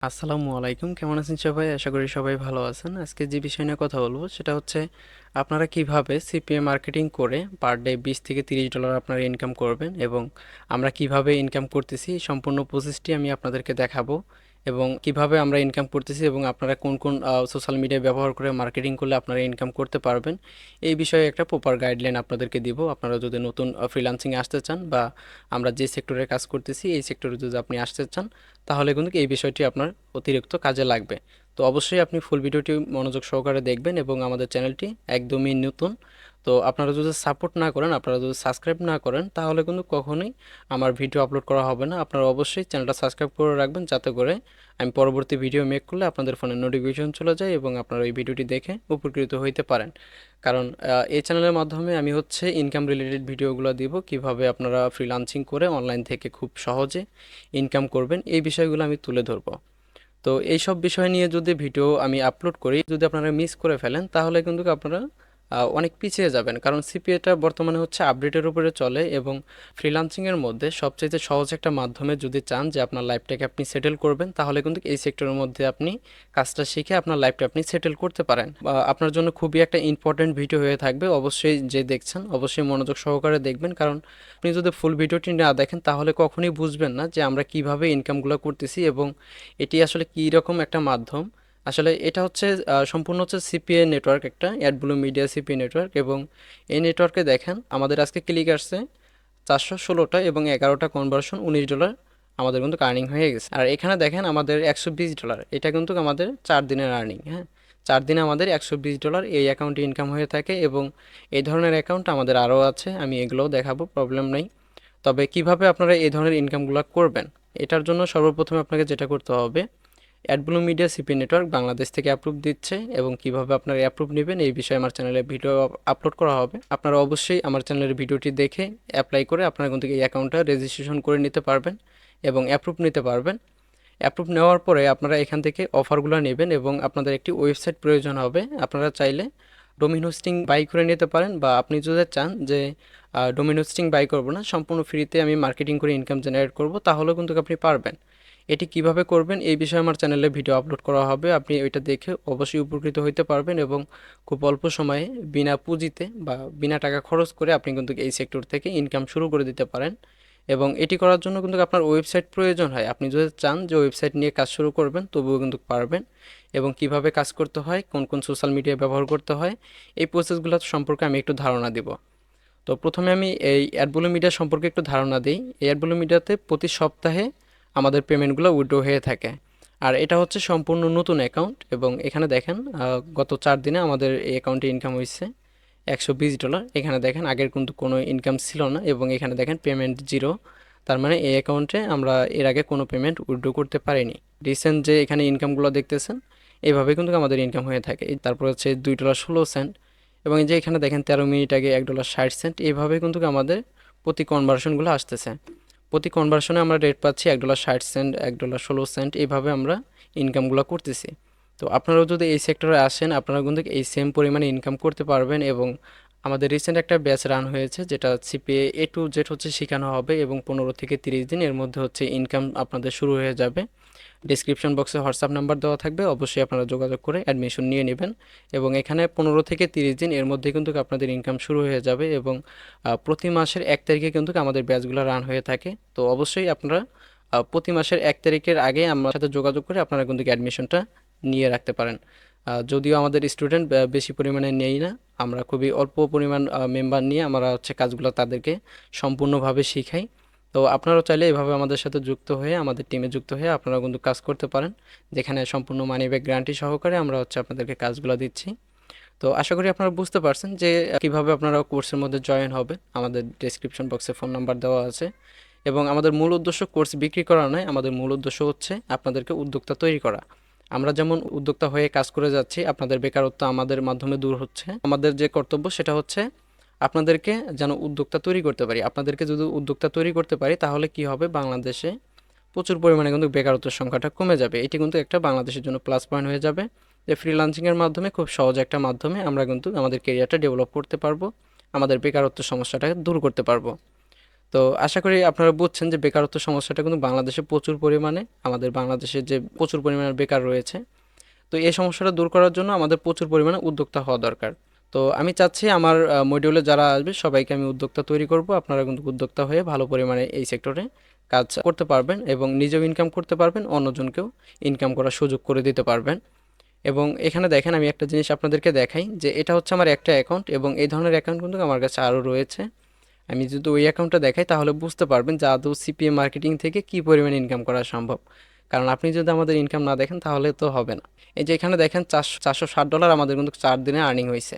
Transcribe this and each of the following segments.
আসসালামু আলাইকুম, কেমন আছেন সবাই? আশা করি সবাই ভালো আছেন। আজকে যে বিষয় নিয়ে কথা বলবো সেটা হচ্ছে আপনারা কিভাবে সিপিএ মার্কেটিং করে পার ডে $20 থেকে $30 আপনারা ইনকাম করবেন, এবং আমরা কিভাবে ইনকাম করতেছি এই সম্পূর্ণ প্রসেসটি আমি আপনাদেরকে দেখাবো। এবং কিভাবে আমরা ইনকাম করতেছি এবং আপনারা কোন কোন সোশ্যাল মিডিয়া ব্যবহার করে মার্কেটিং করলে আপনারা ইনকাম করতে পারবেন, এই বিষয়ে একটা প্রপার গাইডলাইন আপনাদেরকে দিব। আপনারা যদি নতুন ফ্রিল্যান্সিংয়ে আসতে চান, বা আমরা যে সেক্টরে কাজ করতেছি এই সেক্টরে যদি আপনি আসতে চান, তাহলে কিন্তু এই বিষয়টি আপনার অতিরিক্ত কাজে লাগবে। তো অবশ্যই আপনি ফুল ভিডিওটি মনোযোগ সহকারে দেখবেন, এবং আমাদের চ্যানেলটি একদমই নতুন। তো আপনারা যদি সাপোর্ট না করেন, আপনারা যদি সাবস্ক্রাইব না করেন, তাহলে কিন্তু কখনোই আমার ভিডিও আপলোড করা হবে না। আপনারা অবশ্যই চ্যানেলটা সাবস্ক্রাইব করে রাখবেন, যাতে করে আমি পরবর্তী ভিডিও মেক করলে আপনাদের ফোনে নোটিফিকেশন চলে যায় এবং আপনারা এই ভিডিওটি দেখে উপকৃত হইতে পারেন। কারণ এই চ্যানেলের মাধ্যমে আমি হচ্ছে ইনকাম রিলেটেড ভিডিওগুলো দিব, কিভাবে আপনারা ফ্রিল্যান্সিং করে অনলাইন থেকে খুব সহজে ইনকাম করবেন, এই বিষয়গুলো আমি তুলে ধরবো। তো এইসব বিষয় নিয়ে যদি ভিডিও আমি আপলোড করি, যদি আপনারা মিস করে ফেলেন, তাহলে কিন্তু আপনারা অনেক পিছিয়ে যাবেন। কারণ সিপিএটা বর্তমানে হচ্ছে আপডেটের উপরে চলে, এবং ফ্রিল্যান্সিংয়ের মধ্যে সবচেয়ে সহজ একটা মাধ্যমে যদি চান যে আপনার লাইফটাকে আপনি সেটেল করবেন, তাহলে কিন্তু এই সেক্টরের মধ্যে আপনি কাজটা শিখে আপনার লাইফটা আপনি সেটেল করতে পারেন। বা আপনার জন্য খুবই একটা ইম্পর্ট্যান্ট ভিডিও হয়ে থাকবে। অবশ্যই যে দেখছেন অবশ্যই মনোযোগ সহকারে দেখবেন, কারণ আপনি যদি ফুল ভিডিওটি না দেখেন তাহলে কখনোই বুঝবেন না যে আমরা কিভাবে ইনকামগুলো করতেছি, এবং এটি আসলে কী রকম একটা মাধ্যম। আসলে এটা হচ্ছে সম্পূর্ণ হচ্ছে সিপিএ নেটওয়ার্ক, একটা অ্যাডব্লু মিডিয়া সিপিএ নেটওয়ার্ক। এবং এই নেটওয়ার্কে দেখেন আমাদের আজকে ক্লিক আসছে 416টা, এবং 11টা কনভার্সন $19 আমাদের কিন্তু আর্নিং হয়ে গেছে। আর এখানে দেখেন আমাদের $120, এটা কিন্তু আমাদের 4 দিনের আর্নিং। হ্যাঁ, 4 দিনে আমাদের $120 এই অ্যাকাউন্টে ইনকাম হয়ে থাকে। এবং এই ধরনের অ্যাকাউন্ট আমাদের আরও আছে, আমি এগুলোও দেখাবো, প্রবলেম নেই। তবে কিভাবে আপনারা এই ধরনের ইনকামগুলো করবেন, এটার জন্য সর্বপ্রথমে আপনাকে যেটা করতে হবে, অ্যাডব্লু মিডিয়া সিপি নেটওয়ার্ক বাংলাদেশ থেকে অ্যাপ্রুভ দিচ্ছে, এবং কিভাবে আপনারা অ্যাপ্রুভ নেবেন এই বিষয়ে আমার চ্যানেলে ভিডিও আপলোড করা হবে। আপনারা অবশ্যই আমার চ্যানেলের ভিডিওটি দেখে অ্যাপ্লাই করে আপনারা কিন্তু এই অ্যাকাউন্টটা রেজিস্ট্রেশন করে নিতে পারবেন এবং অ্যাপ্রুভ নিতে পারবেন। অ্যাপ্রুভ নেওয়ার পরে আপনারা এখান থেকে অফারগুলো নেবেন, এবং আপনাদের একটি ওয়েবসাইট প্রয়োজন হবে। আপনারা চাইলে ডোমিন হোস্টিং বাই করে নিতে পারেন, বা আপনি যদি চান যে ডোমিন হোস্টিং বাই করবো না, সম্পূর্ণ ফ্রিতে আমি মার্কেটিং করে ইনকাম জেনারেট করব, তাহলেও কিন্তু আপনি পারবেন। এটি কিভাবে করবেন এই বিষয়ে আমার চ্যানেলে ভিডিও আপলোড করা হবে, আপনি ওইটা দেখে অবশ্যই উপকৃত হইতে পারবেন, এবং খুব অল্প সময়ে বিনা পুঁজিতে বা বিনা টাকা খরচ করে আপনি কিন্তু এই সেক্টর থেকে ইনকাম শুরু করে দিতে পারেন। এবং এটি করার জন্য কিন্তু আপনার ওয়েবসাইট প্রয়োজন হয়। আপনি যদি চান যে ওয়েবসাইট নিয়ে কাজ শুরু করবেন, তবুও কিন্তু পারবেন। এবং কিভাবে কাজ করতে হয়, কোন কোন সোশ্যাল মিডিয়া ব্যবহার করতে হয়, এই প্রসেসগুলো সম্পর্কে আমি একটু ধারণা দিব। তো প্রথমে আমি এই অ্যাডব্লু মিডিয়া সম্পর্কে একটু ধারণা দিই। এই অ্যাডব্লু মিডিয়াতে প্রতি সপ্তাহে আমাদের পেমেন্টগুলো উইথড্র হয়ে থাকে। আর এটা হচ্ছে সম্পূর্ণ নতুন অ্যাকাউন্ট, এবং এখানে দেখেন গত 4 দিনে আমাদের এই অ্যাকাউন্টে ইনকাম হয়েছে $120। এখানে দেখেন আগের কিন্তু কোনো ইনকাম ছিল না, এবং এখানে দেখেন পেমেন্ট জিরো। তার মানে এই অ্যাকাউন্টে আমরা এর আগে কোনো পেমেন্ট উইথড্র করতে পারিনি। রিসেন্ট যে এখানে ইনকামগুলো দেখতেছেন, এইভাবে কিন্তু আমাদের ইনকাম হয়ে থাকে। তারপর হচ্ছে $2.16, এবং এই যে এখানে দেখেন 13 মিনিট আগে $1.60, এইভাবে কিন্তু আমাদের প্রতি কনভার্সনগুলো আসতেছে। প্রতি কনভার্সনে আমরা রেট পাচ্ছি $1.60, $1.16, এইভাবে আমরা ইনকামগুলো করতেছি। তো আপনারাও যদি এই সেক্টরে আসেন, আপনারা কিন্তু এই সেম পরিমাণে ইনকাম করতে পারবেন। এবং আমাদের রিসেন্ট একটা ব্যাচ রান হয়েছে, যেটা সিপিএ A to Z হচ্ছে শেখানো হবে, এবং 15 থেকে 30 দিন এর মধ্যে হচ্ছে ইনকাম আপনাদের শুরু হয়ে যাবে। ডিসক্রিপশন বক্সে হোয়াটসঅ্যাপ নাম্বার দেওয়া থাকবে, অবশ্যই আপনারা যোগাযোগ করে অ্যাডমিশন নিয়ে নেবেন। এবং এখানে 15 থেকে 30 দিন এর মধ্যে কিন্তু আপনাদের ইনকাম শুরু হয়ে যাবে, এবং প্রতি মাসের 1 তারিখে কিন্তু আমাদের ব্যাচগুলো রান হয়ে থাকে। তো অবশ্যই আপনারা প্রতি মাসের 1 তারিখের আগে আমার সাথে যোগাযোগ করে আপনারা কিন্তু অ্যাডমিশনটা নিয়ে রাখতে পারেন। যদিও আমাদের স্টুডেন্ট বেশি পরিমাণে নেই না, আমরা খুবই অল্প পরিমাণ মেম্বার নিয়ে আমরা হচ্ছে কাজগুলো তাদেরকে সম্পূর্ণভাবে শিখাই। তো আপনারাও চাইলে এভাবে আমাদের সাথে যুক্ত হয়ে, আমাদের টিমে যুক্ত হয়ে আপনারা কিন্তু কাজ করতে পারেন, যেখানে সম্পূর্ণ মানি ব্যাক গ্যারান্টি সহকারে আমরা হচ্ছে আপনাদেরকে কাজগুলো দিচ্ছি। তো আশা করি আপনারা বুঝতে পারছেন যে কিভাবে আপনারা কোর্সের মধ্যে জয়েন হবে। আমাদের ডেসক্রিপশন বক্সে ফোন নাম্বার দেওয়া আছে। এবং আমাদের মূল উদ্দেশ্য কোর্স বিক্রি করা নয়, আমাদের মূল উদ্দেশ্য হচ্ছে আপনাদেরকে উদ্যোক্তা তৈরি করা। আমরা যেমন উদ্যোক্তা হয়ে কাজ করে যাচ্ছি, আপনাদের বেকারত্ব আমাদের মাধ্যমে দূর হচ্ছে। আমাদের যে কর্তব্য সেটা হচ্ছে আপনাদেরকে যেন উদ্যোক্তা তৈরি করতে পারি। আপনাদেরকে যদি উদ্যোক্তা তৈরি করতে পারি, তাহলে কি হবে, বাংলাদেশে প্রচুর পরিমাণে কিন্তু বেকারত্বের সংখ্যাটা কমে যাবে। এটি কিন্তু একটা বাংলাদেশের জন্য প্লাস পয়েন্ট হয়ে যাবে, যে ফ্রিল্যান্সিংয়ের মাধ্যমে খুব সহজ একটা মাধ্যমে আমরা কিন্তু আমাদের কেরিয়ারটা ডেভেলপ করতে পারবো, আমাদের বেকারত্বের সমস্যাটাকে দূর করতে পারবো। তো আশা করি আপনারা বুঝছেন যে বেকারত্ব সমস্যাটা কিন্তু বাংলাদেশে প্রচুর পরিমাণে, আমাদের বাংলাদেশে যে প্রচুর পরিমাণে বেকার রয়েছে, তো এই সমস্যাটা দূর করার জন্য আমাদের প্রচুর পরিমাণে উদ্যোক্তা হওয়া দরকার। তো আমি চাচ্ছি আমার মডিউলে যারা আসবে সবাইকে আমি উদ্যোক্তা তৈরি করব। আপনারা কিন্তু উদ্যোক্তা হয়ে ভালো পরিমাণে এই সেক্টরে কাজ করতে পারবেন এবং নিজেও ইনকাম করতে পারবেন, অন্যজনকেও ইনকাম করার সুযোগ করে দিতে পারবেন। এবং এখানে দেখেন আমি একটা জিনিস আপনাদেরকে দেখাই যে এটা হচ্ছে আমার একটা অ্যাকাউন্ট এবং এই ধরনের অ্যাকাউন্ট কিন্তু আমার কাছে আরও রয়েছে। আমি যদি ওই অ্যাকাউন্টটা দেখাই তাহলে বুঝতে পারবেন যে আদৌ সিপিএম মার্কেটিং থেকে কী পরিমাণ ইনকাম করা সম্ভব। কারণ আপনি যদি আমাদের ইনকাম না দেখেন তাহলে তো হবে না। এই যে এখানে দেখেন $460 আমাদের কিন্তু 4 দিনে আর্নিং হয়েছে।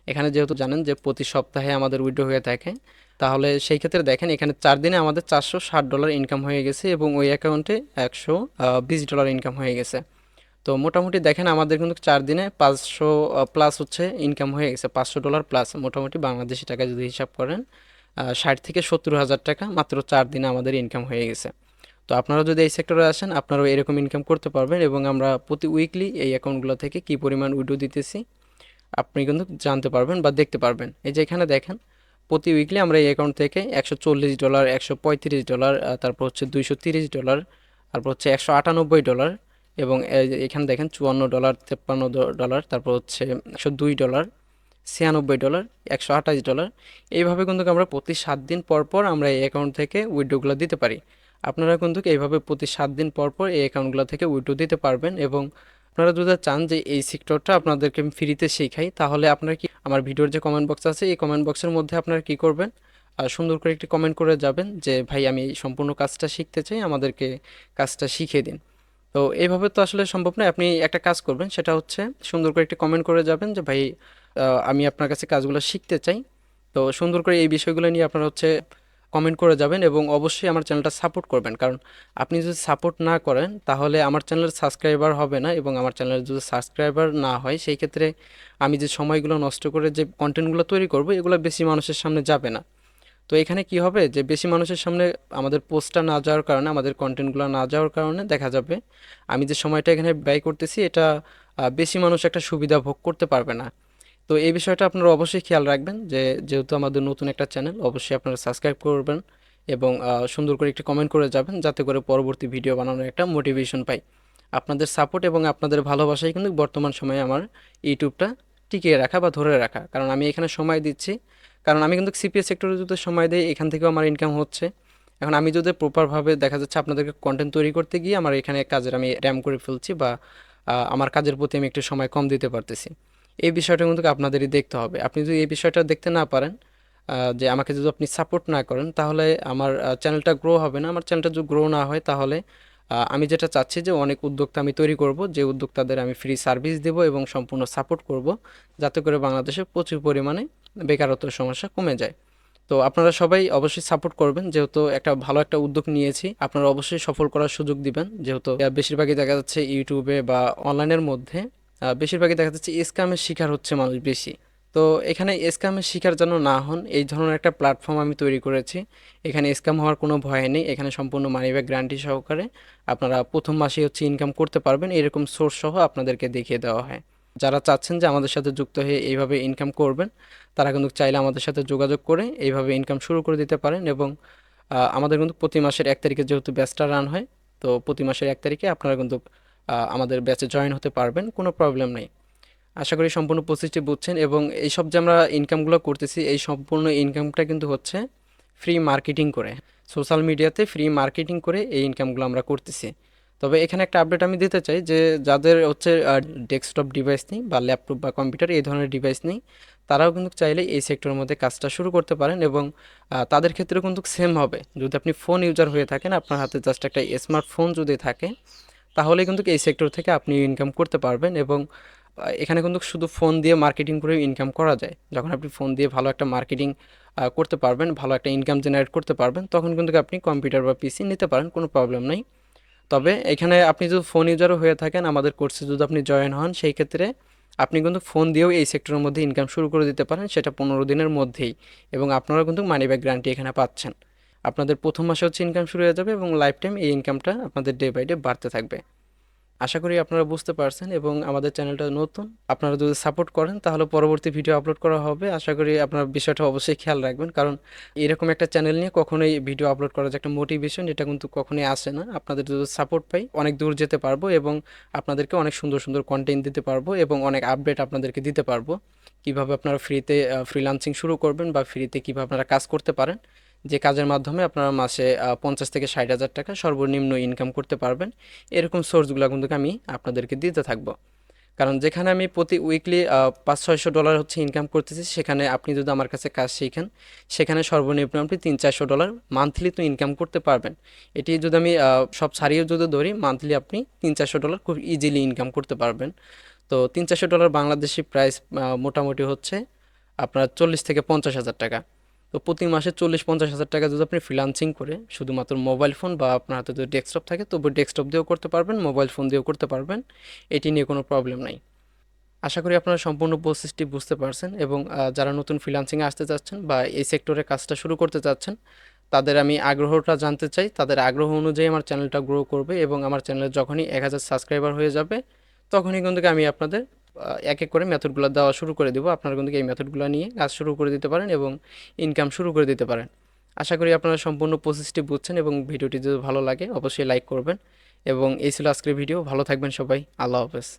এখানে যেহেতু জানেন যে প্রতি সপ্তাহে আমাদের উইথড্র হয়ে থাকে, তাহলে সেই ক্ষেত্রে দেখেন এখানে 4 দিনে আমাদের $460 ইনকাম হয়ে গেছে এবং ওই অ্যাকাউন্টে $120 ইনকাম হয়ে গেছে। তো মোটামুটি দেখেন আমাদের কিন্তু 4 দিনে 500 প্লাস হচ্ছে ইনকাম হয়ে গেছে, $500 প্লাস, মোটামুটি বাংলাদেশি টাকা যদি হিসাব করেন 60 থেকে 70 হাজার টাকা মাত্র 4 দিনে আমাদের ইনকাম হয়ে গেছে। তো আপনারা যদি এই সেক্টরে আসেন আপনারাও এরকম ইনকাম করতে পারবেন এবং আমরা প্রতি উইকলি এই অ্যাকাউন্টগুলো থেকে কী পরিমাণ উইড্রো দিতেছি আপনি কিন্তু জানতে পারবেন বা দেখতে পারবেন। এই যে এখানে দেখেন প্রতি উইকলি আমরা এই অ্যাকাউন্ট থেকে $140, $135, তারপর হচ্ছে $230, তারপর হচ্ছে $198 এবং এখানে দেখেন $54, $53, তারপর হচ্ছে $102, $96, $128, এইভাবে কিন্তু আমরা প্রতি 7 দিন পর পর আমরা এই অ্যাকাউন্ট থেকে উইথড্রগুলো দিতে পারি। আপনারা কিন্তু এইভাবে প্রতি 7 দিন পর পর এই অ্যাকাউন্টগুলো থেকে উইথড্র দিতে পারবেন। এবং আপনারা যদি চান যে এই সেক্টরটা আপনাদেরকে আমি ফ্রিতে শেখাই, তাহলে আপনারা কি আমার ভিডিওর যে কমেন্ট বক্স আছে এই কমেন্ট বক্সের মধ্যে আপনারা কি করবেন, সুন্দর করে একটি কমেন্ট করে যাবেন যে ভাই আমি এই সম্পূর্ণ কাজটা শিখতে চাই, আমাদেরকে কাজটা শিখিয়ে দিন। তো এইভাবে তো আসলে সম্ভব নয়। আপনি একটা কাজ করবেন, সেটা হচ্ছে সুন্দর করে একটি কমেন্ট করে যাবেন যে ভাই আমি আপনার কাছে কাজগুলো শিখতে চাই। তো সুন্দর করে এই বিষয়গুলো নিয়ে আপনারা হচ্ছে কমেন্ট করে যাবেন এবং অবশ্যই আমার চ্যানেলটা সাপোর্ট করবেন। কারণ আপনি যদি সাপোর্ট না করেন তাহলে আমার চ্যানেলের সাবস্ক্রাইবার হবে না এবং আমার চ্যানেলের যদি সাবস্ক্রাইবার না হয় সেই ক্ষেত্রে আমি যে সময়গুলো নষ্ট করে যে কন্টেন্টগুলো তৈরি করব এগুলো বেশি মানুষের সামনে যাবে না। তো এখানে কি হবে যে বেশি মানুষের সামনে আমাদের পোস্টটা না যাওয়ার কারণে, আমাদের কন্টেন্টগুলো না যাওয়ার কারণে দেখা যাবে আমি যে সময়টা এখানে ব্যয় করতেছি এটা বেশি মানুষ একটা সুবিধা ভোগ করতে পারবে না। তো এই বিষয়টা আপনারা অবশ্যই খেয়াল রাখবেন যে যেহেতু আমাদের নতুন একটা চ্যানেল, অবশ্যই আপনারা সাবস্ক্রাইব করবেন এবং সুন্দর করে একটি কমেন্ট করে যাবেন যাতে করে পরবর্তী ভিডিও বানানোর একটা মোটিভেশন পাই। আপনাদের সাপোর্ট এবং আপনাদের ভালোবাসাই কিন্তু বর্তমান সময়ে আমার ইউটিউবটা টিকিয়ে রাখা বা ধরে রাখা। কারণ আমি এখানে সময় দিচ্ছি, কারণ আমি কিন্তু সিপিএস সেক্টরে যদি সময় দিই এখান থেকেও আমার ইনকাম হচ্ছে। এখন আমি যদি প্রপারভাবে দেখা যাচ্ছে আপনাদেরকে কন্টেন্ট তৈরি করতে গিয়ে আমার এখানে কাজের আমি ড্যাম করে ফেলছি বা আমার কাজের প্রতি আমি একটু সময় কম দিতে পারতেছি, এই বিষয়টা কিন্তু আপনাদেরই দেখতে হবে। আপনি যদি এই বিষয়টা দেখতে না পারেন, যে আমাকে যদি আপনি সাপোর্ট না করেন তাহলে আমার চ্যানেলটা গ্রো হবে না। আমার চ্যানেলটা যদি গ্রো না হয় তাহলে আমি যেটা চাচ্ছি যে অনেক উদ্যোক্তা আমি তৈরি করব, যে উদ্যোক্তাদের আমি ফ্রি সার্ভিস দেব এবং সম্পূর্ণ সাপোর্ট করব যাতে করে বাংলাদেশে প্রচুর পরিমাণে বেকারত্বের সমস্যা কমে যায়। তো আপনারা সবাই অবশ্যই সাপোর্ট করবেন, যেহেতু একটা ভালো একটা উদ্যোগ নিয়েছি আপনারা অবশ্যই সফল করার সুযোগ দিবেন। যেহেতু বেশিরভাগই দেখা যাচ্ছে ইউটিউবে বা অনলাইনের মধ্যে বেশিরভাগই দেখা যাচ্ছে স্ক্যামের শিকার হচ্ছে মানুষ বেশি। তো এখানে স্ক্যামের শিকার যেন না হন এই ধরনের একটা প্ল্যাটফর্ম আমি তৈরি করেছি। এখানে স্ক্যাম হওয়ার কোনো ভয় নেই, এখানে সম্পূর্ণ মানি ব্যাক গ্যারান্টি সহকারে আপনারা প্রথম মাসেই হচ্ছে ইনকাম করতে পারবেন, এরকম সোর্স সহ আপনাদেরকে দেখিয়ে দেওয়া হয়। যারা চাচ্ছেন যে আমাদের সাথে যুক্ত হয়ে এইভাবে ইনকাম করবেন তারা কিন্তু চাইলে আমাদের সাথে যোগাযোগ করে এইভাবে ইনকাম শুরু করে দিতে পারেন। এবং আমাদের কিন্তু প্রতি মাসের 1 তারিখে যেহেতু ব্যাচটা রান হয়, তো প্রতি মাসের 1 তারিখে আপনারা কিন্তু আমাদের ব্যাচে জয়েন হতে পারবেন, কোনো প্রবলেম নেই। আশা করি সম্পূর্ণ প্রসেসটি বুঝছেন। এবং এইসব যে আমরা ইনকামগুলো করতেছি এই সম্পূর্ণ ইনকামটা কিন্তু হচ্ছে ফ্রি মার্কেটিং করে, সোশ্যাল মিডিয়াতে ফ্রি মার্কেটিং করে এই ইনকামগুলো আমরা করতেছি। তবে এখানে একটা আপডেট আমি দিতে চাই যে যাদের হচ্ছে ডেস্কটপ ডিভাইস নেই বা ল্যাপটপ বা কম্পিউটার এই ধরনের ডিভাইস নেই তারাও কিন্তু চাইলে এই সেক্টরের মধ্যে কাজটা শুরু করতে পারেন। এবং তাদের ক্ষেত্রে কিন্তু সেম হবে, যদি আপনি ফোন ইউজার হয়ে থাকেন, আপনার হাতে জাস্ট একটা স্মার্টফোন যদি থাকে তাহলে কিন্তু এই সেক্টর থেকে আপনি ইনকাম করতে পারবেন। এবং এখানে কিন্তু শুধু ফোন দিয়ে মার্কেটিং করে ইনকাম করা যায়। যখন আপনি ফোন দিয়ে ভালো একটা মার্কেটিং করতে পারবেন, ভালো একটা ইনকাম জেনারেট করতে পারবেন, তখন কিন্তু আপনি কম্পিউটার বা পিসি নিতে পারেন, কোনো প্রবলেম নেই। তবে এখানে আপনি যদি ফোন ইউজারও হয়ে থাকেন আমাদের কোর্সে যদি আপনি জয়েন হন সেই ক্ষেত্রে আপনি কিন্তু ফোন দিয়েও এই সেক্টরের মধ্যে ইনকাম শুরু করে দিতে পারেন, সেটা 15 দিনের মধ্যেই। এবং আপনারা কিন্তু মানি ব্যাক গ্যারান্টি এখানে পাচ্ছেন। আপনাদের প্রথম মাসে হচ্ছে ইনকাম শুরু হয়ে যাবে এবং লাইফ টাইম এই ইনকামটা আপনাদের ডে বাই ডে বাড়তে থাকবে। আশা করি আপনারা বুঝতে পারছেন এবং আমাদের চ্যানেলটা নতুন, আপনারা যদি সাপোর্ট করেন তাহলে পরবর্তী ভিডিও আপলোড করা হবে। আশা করি আপনার বিষয়টা অবশ্যই খেয়াল রাখবেন, কারণ এরকম একটা চ্যানেল নিয়ে কখনোই ভিডিও আপলোড করার যে একটা মোটিভেশন, এটা কিন্তু কখনোই আসে না। আপনাদের যদি সাপোর্ট পাই অনেক দূর যেতে পারবো এবং আপনাদেরকে অনেক সুন্দর সুন্দর কন্টেন্ট দিতে পারবো এবং অনেক আপডেট আপনাদেরকে দিতে পারবো, কিভাবে আপনারা ফ্রিতে ফ্রিল্যান্সিং শুরু করবেন বা ফ্রিতে কীভাবে আপনারা কাজ করতে পারেন, যে কাজের মাধ্যমে আপনারা মাসে 50 থেকে 60 হাজার টাকা সর্বনিম্ন ইনকাম করতে পারবেন। এরকম সোর্সগুলো কিন্তু আমি আপনাদেরকে দিতে থাকবো। কারণ যেখানে আমি প্রতি উইকলি 500-600 ডলার হচ্ছে ইনকাম করতেছি, সেখানে আপনি যদি আমার কাছে কাজ শিখেন, সেখানে সর্বনিম্ন আপনি 300-400 ডলার মান্থলি তো ইনকাম করতে পারবেন। এটি যদি আমি সব ছাড়িয়ে যদি ধরি, মান্থলি আপনি 300-400 ডলার খুব ইজিলি ইনকাম করতে পারবেন। তো 300-400 ডলার বাংলাদেশি প্রাইস মোটামুটি হচ্ছে আপনার 40 থেকে 50 হাজার টাকা। তো প্রতি মাসে 40-50 হাজার টাকা যদি আপনি ফ্রিল্যান্সিং করে শুধুমাত্র মোবাইল ফোন বা আপনার হাতে যদি ডেস্কটপ থাকে, তবু ডেস্কটপ দিয়েও করতে পারবেন, মোবাইল ফোন দিয়েও করতে পারবেন। এটি নিয়ে কোনো প্রবলেম নাই। আশা করি আপনারা সম্পূর্ণ প্রসেসটি বুঝতে পারছেন এবং যারা নতুন ফ্রিল্যান্সিংয়ে আসতে চাচ্ছেন বা এই সেক্টরে কাজটা শুরু করতে চাচ্ছেন, তাদের আমি আগ্রহটা জানতে চাই। তাদের আগ্রহ অনুযায়ী আমার চ্যানেলটা গ্রো করবে এবং আমার চ্যানেলে যখনই 1000 সাবস্ক্রাইবার হয়ে যাবে, তখনই কিন্তু আমি আপনাদের এক এক করে মেথডগুলো দেওয়া শুরু করে দেবো। আপনারা কিন্তু এই মেথডগুলো নিয়ে কাজ শুরু করে দিতে পারেন এবং ইনকাম শুরু করে দিতে পারেন। আশা করি আপনারা সম্পূর্ণ প্রসেসটি বুঝছেন এবং ভিডিওটি যদি ভালো লাগে অবশ্যই লাইক করবেন। এবং এই ছিল আজকের ভিডিও। ভালো থাকবেন সবাই। আল্লাহ হাফেজ।